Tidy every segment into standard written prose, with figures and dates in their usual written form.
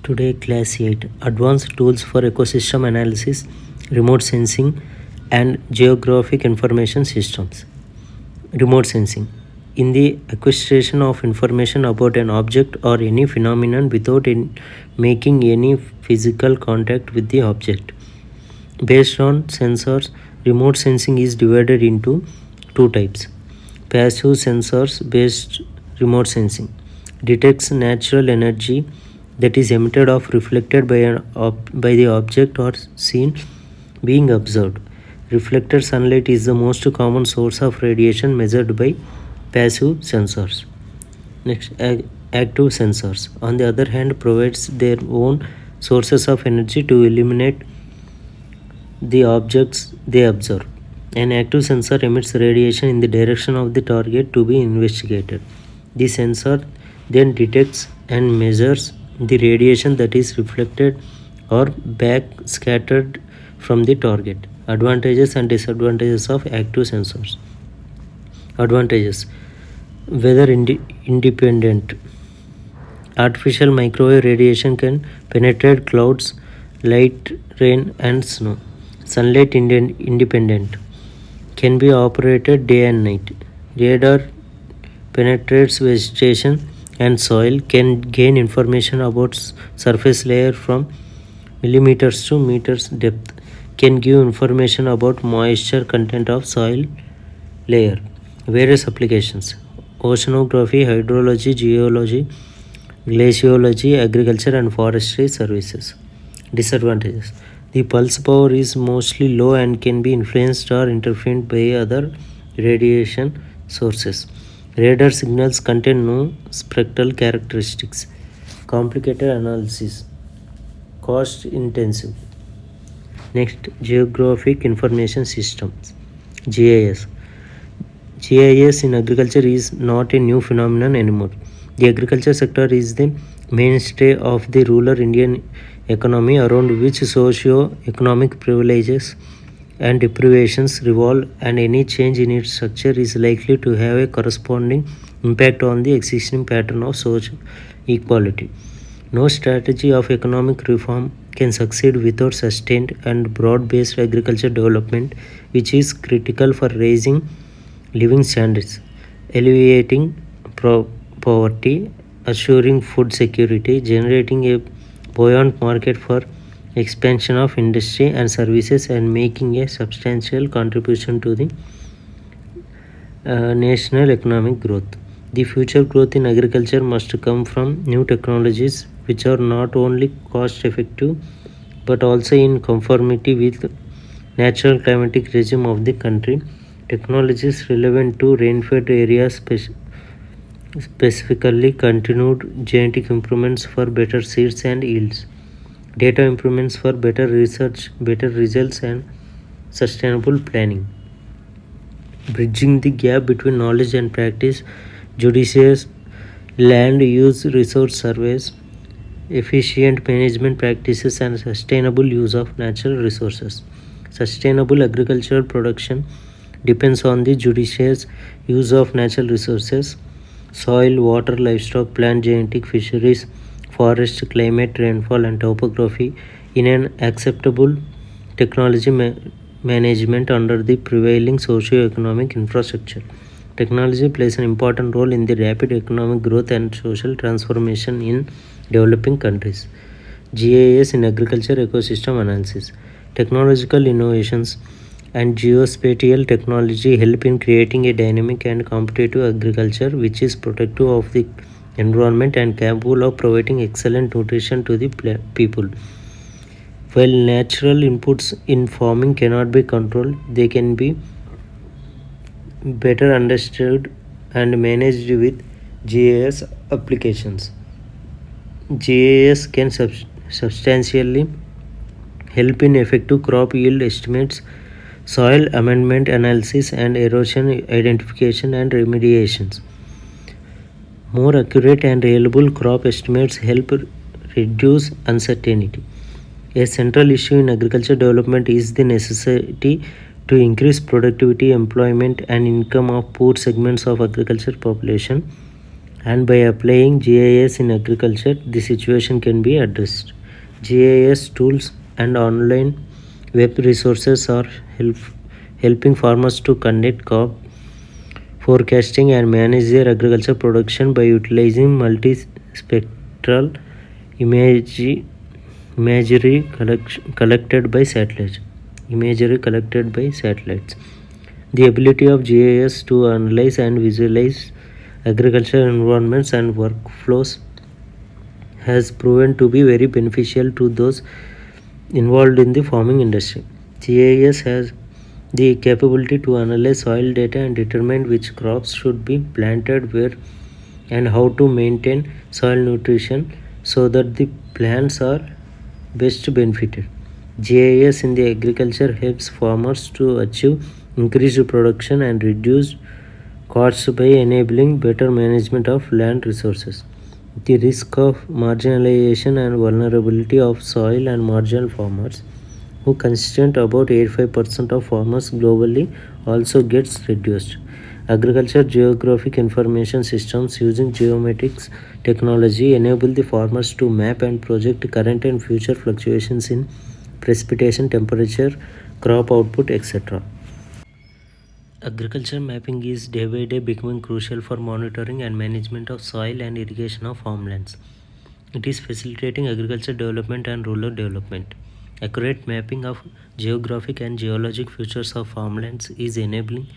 Today, Class 8 Advanced Tools for Ecosystem Analysis, Remote Sensing, and Geographic Information Systems. Remote sensing. In the acquisition of information about an object or any phenomenon without making any physical contact with the object. Based on sensors, remote sensing is divided into two types. Passive sensors based remote sensing detects natural energy that is emitted or reflected by the object or scene being observed. Reflected sunlight is the most common source of radiation measured by passive sensors. Next, active sensors, on the other hand, provides their own sources of energy to illuminate the objects they observe. An active sensor emits radiation in the direction of the target to be investigated. The sensor then detects and measures the radiation that is reflected or back scattered from the target. Advantages and disadvantages of active sensors. Advantages: weather independent. Artificial microwave radiation can penetrate clouds, light, rain, and snow. Sunlight independent, can be operated day and night. Radar penetrates vegetation and soil, can gain information about surface layer from millimeters to meters depth, can give information about moisture content of soil layer. Various applications: oceanography, hydrology, geology, glaciology, agriculture, and forestry services. Disadvantages: the pulse power is mostly low and can be influenced or interfered by other radiation sources. Radar signals contain no spectral characteristics. Complicated analysis. Cost intensive. Next, Geographic Information Systems, GIS. GIS in agriculture is not a new phenomenon anymore. The agriculture sector is the mainstay of the rural Indian economy, around which socio-economic privileges and deprivations revolve, and any change in its structure is likely to have a corresponding impact on the existing pattern of social equality. No strategy of economic reform can succeed without sustained and broad-based agriculture development, which is critical for raising living standards, alleviating poverty, assuring food security, generating a buoyant market for expansion of industry and services, and making a substantial contribution to the national economic growth. The future growth in agriculture must come from new technologies which are not only cost effective but also in conformity with natural climatic regime of the country. Technologies relevant to rainfed areas, specifically continued genetic improvements for better seeds and yields, data improvements for better research, better results, and sustainable planning. Bridging the gap between knowledge and practice, judicious land use resource surveys, efficient management practices, and sustainable use of natural resources. Sustainable agricultural production depends on the judicious use of natural resources: soil, water, livestock, plant genetic, fisheries, forest, climate, rainfall, and topography in an acceptable technology management under the prevailing socio-economic infrastructure. Technology plays an important role in the rapid economic growth and social transformation in developing countries. GIS in agriculture ecosystem analysis. Technological innovations and geospatial technology help in creating a dynamic and competitive agriculture which is protective of the environment and capable of providing excellent nutrition to the people. While natural inputs in farming cannot be controlled, they can be better understood and managed with GIS applications. GIS can substantially help in effective crop yield estimates, soil amendment analysis, and erosion identification and remediations. More accurate and reliable crop estimates help reduce uncertainty. A central issue in agriculture development is the necessity to increase productivity, employment, and income of poor segments of agriculture population. and by applying GIS in agriculture, the situation can be addressed. GIS tools and online web resources are helping farmers to conduct crop forecasting and manage their agriculture production by utilizing multispectral imagery collected by satellites. Imagery collected by satellites. The ability of GIS to analyze and visualize agricultural environments and workflows has proven to be very beneficial to those involved in the farming industry. GIS has the capability to analyze soil data and determine which crops should be planted where and how to maintain soil nutrition so that the plants are best benefited. GIS in the agriculture helps farmers to achieve increased production and reduced costs by enabling better management of land resources. The risk of marginalization and vulnerability of soil and marginal farmers, who constitute about 85% of farmers globally, also gets reduced. Agriculture geographic information systems using geomatics technology enable the farmers to map and project current and future fluctuations in precipitation, temperature, crop output, etc. Agriculture mapping is day by day becoming crucial for monitoring and management of soil and irrigation of farmlands. It is facilitating agriculture development and rural development. Accurate mapping of geographic and geologic features of farmlands is enabling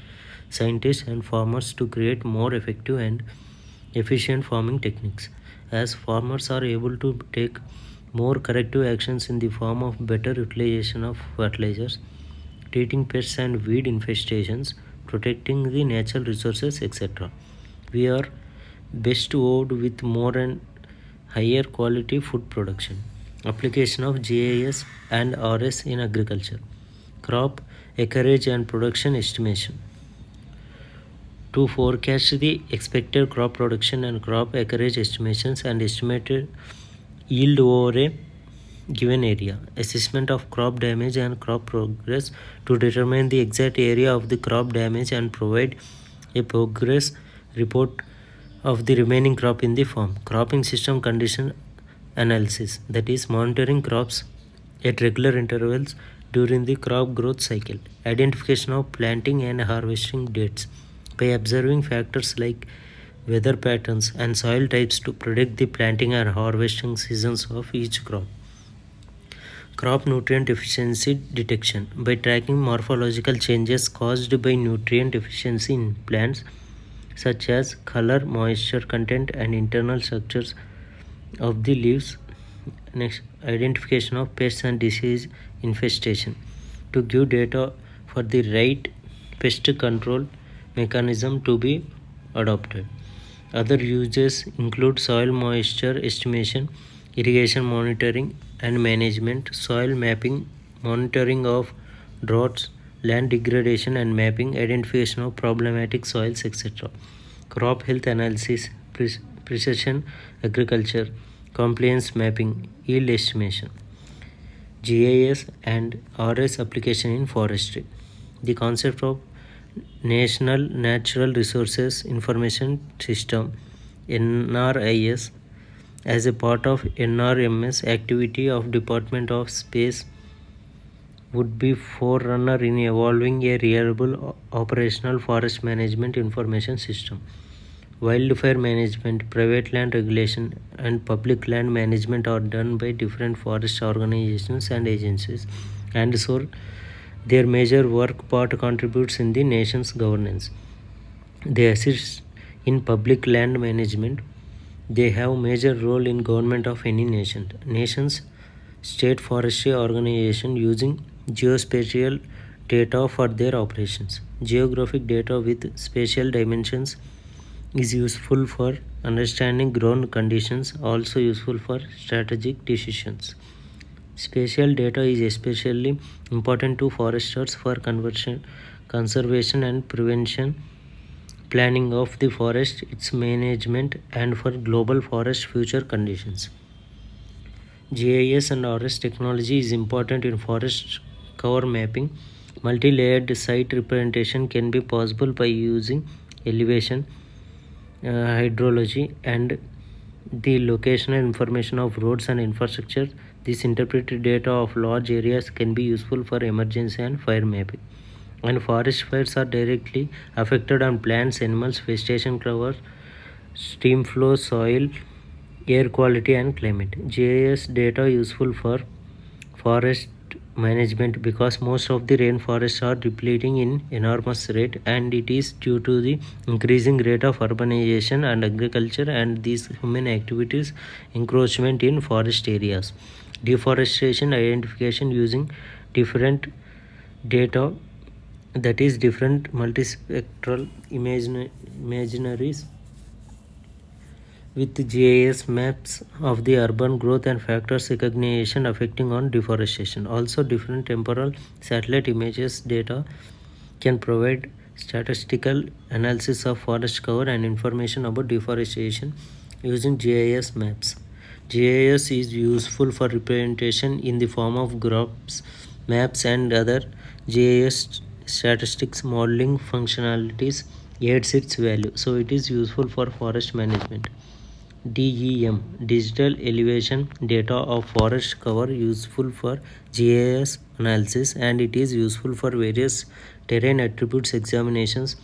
scientists and farmers to create more effective and efficient farming techniques. As farmers are able to take more corrective actions in the form of better utilization of fertilizers, treating pests and weed infestations, protecting the natural resources, etc. We are best owed with more and higher quality food production. Application of GIS and RS in agriculture. Crop acreage and production estimation. To forecast the expected crop production and crop acreage estimations and estimated yield over a given area. Assessment of crop damage and crop progress to determine the exact area of the crop damage and provide a progress report of the remaining crop in the farm. Cropping system condition analysis, that is monitoring crops at regular intervals during the crop growth cycle. Identification of planting and harvesting dates by observing factors like weather patterns and soil types to predict the planting and harvesting seasons of each crop. Crop nutrient deficiency detection by tracking morphological changes caused by nutrient deficiency in plants such as color, moisture content and internal structures of the leaves. Next, identification of pests and disease infestation to give data for the right pest control mechanism to be adopted. Other uses include soil moisture estimation, irrigation monitoring and management, soil mapping, monitoring of droughts, land degradation and mapping, identification of problematic soils, etc. Crop health analysis, precision agriculture, compliance mapping, yield estimation. GIS and RS application in forestry. The concept of National Natural Resources Information System NRIS as a part of NRMS activity of Department of Space would be forerunner in evolving a reliable operational forest management information system. Wildfire management, private land regulation and public land management are done by different forest organizations and agencies, and so their major work part contributes in the nation's governance. They assist in public land management. They have major role in government of any nation. Nations state forestry organization using geospatial data for their operations. Geographic data with spatial dimensions is useful for understanding ground conditions, also useful for strategic decisions. Spatial data is especially important to foresters for conservation and prevention, planning of the forest, its management, and for global forest future conditions. GIS and RS technology is important in forest cover mapping. Multi-layered site representation can be possible by using elevation, hydrology, and the locational information of roads and infrastructure. This interpreted data of large areas can be useful for emergency and fire mapping. And forest fires are directly affected on plants, animals, vegetation cover, stream flow, soil, air quality, and climate. GIS data useful for forest management because most of the rainforests are depleting in enormous rate, and it is due to the increasing rate of urbanization and agriculture and these human activities encroachment in forest areas. Deforestation identification using different data, that is different multispectral imaginaries with GIS maps of the urban growth and factors recognition affecting on deforestation. Also, different temporal satellite images data can provide statistical analysis of forest cover and information about deforestation using GIS maps. GIS is useful for representation in the form of graphs, maps, and other GIS statistics modeling functionalities aids its value. So it is useful for forest management. DEM, digital elevation data of forest cover, useful for GIS analysis, and it is useful for various terrain attributes examinations,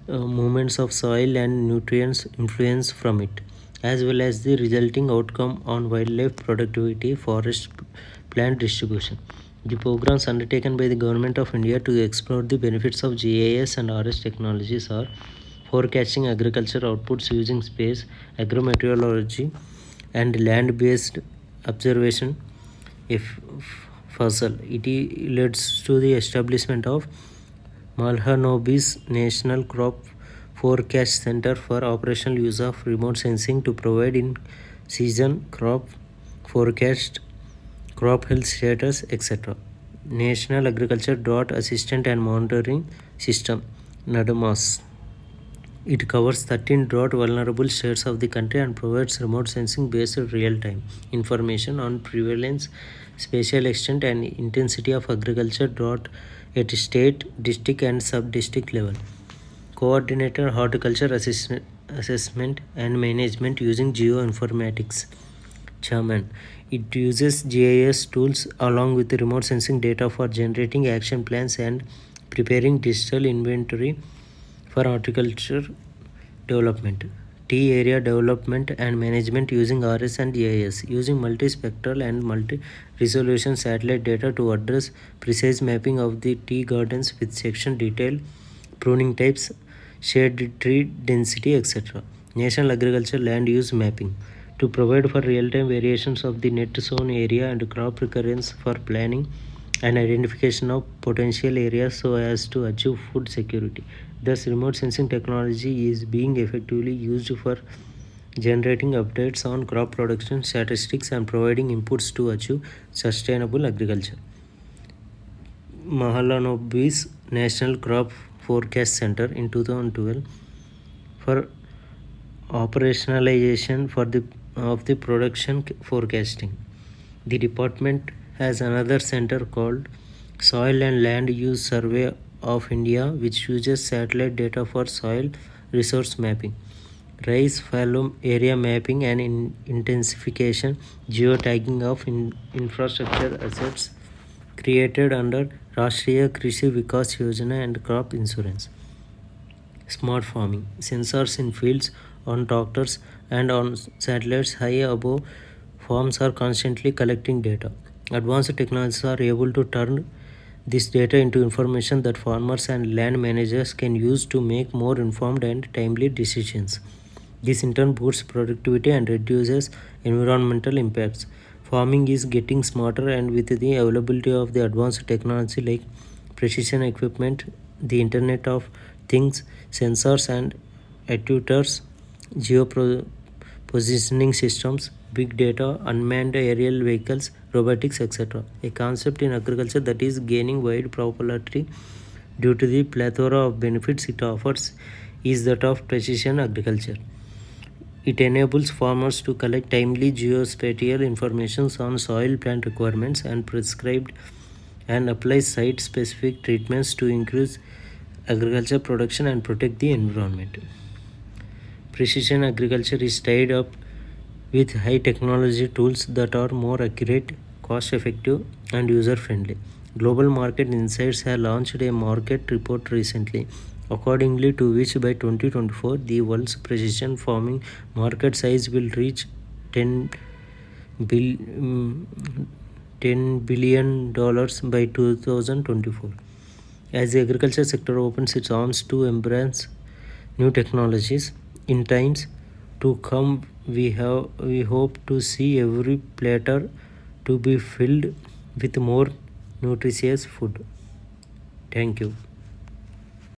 movements of soil and nutrients influence from it, as well as the resulting outcome on wildlife productivity, forest plant distribution. The programs undertaken by the Government of India to explore the benefits of GIS and RS technologies are forecasting agriculture outputs using space, agrometeorology, and land-based observation. If fossil, it leads to the establishment of Malhanobis National Crop Forecast Center for operational use of remote sensing to provide in season crop forecast, crop health status, etc. National Agriculture Drought Assistant and Monitoring System, NADMAS. It covers 13 drought vulnerable states of the country and provides remote sensing based real time information on prevalence, spatial extent, and intensity of agriculture drought at state, district, and sub district level. Coordinated horticulture assessment and management using geoinformatics. Chairman. It uses GIS tools along with the remote sensing data for generating action plans and preparing digital inventory for horticulture development. Tea area development and management using RS and GIS, using multispectral and multi-resolution satellite data to address precise mapping of the tea gardens with section detail, pruning types, shade tree density, etc. National Agriculture Land Use Mapping to provide for real-time variations of the net zone area and crop recurrence for planning and identification of potential areas so as to achieve food security. Thus, remote sensing technology is being effectively used for generating updates on crop production statistics and providing inputs to achieve sustainable agriculture. Mahalanobis National Crop Forecast Center in 2012 for operationalization of the production forecasting. The department has another center called Soil and Land Use Survey of India, which uses satellite data for soil resource mapping, rice fallow area mapping, and intensification geotagging of infrastructure assets created under Rashtriya Krishi Vikas Yojana and crop insurance. Smart farming, sensors in fields, on tractors, and on satellites high above farms are constantly collecting data. Advanced technologies are able to turn this data into information that farmers and land managers can use to make more informed and timely decisions. This in turn boosts productivity and reduces environmental impacts. Farming is getting smarter, and with the availability of the advanced technology like precision equipment, the Internet of Things, sensors and actuators, geopositioning systems, big data, unmanned aerial vehicles, robotics, etc. A concept in agriculture that is gaining wide popularity due to the plethora of benefits it offers is that of precision agriculture. It enables farmers to collect timely geospatial information on soil plant requirements and prescribed and apply site specific treatments to increase agriculture production and protect the environment. Precision agriculture is tied up with high technology tools that are more accurate, cost effective, and user friendly. Global Market Insights have launched a market report recently, accordingly to which by 2024 the world's precision farming market size will reach 10 bill, mm, $10 billion by 2024. As the agriculture sector opens its arms to embrace new technologies in times to come, we hope to see every platter to be filled with more nutritious food. Thank you.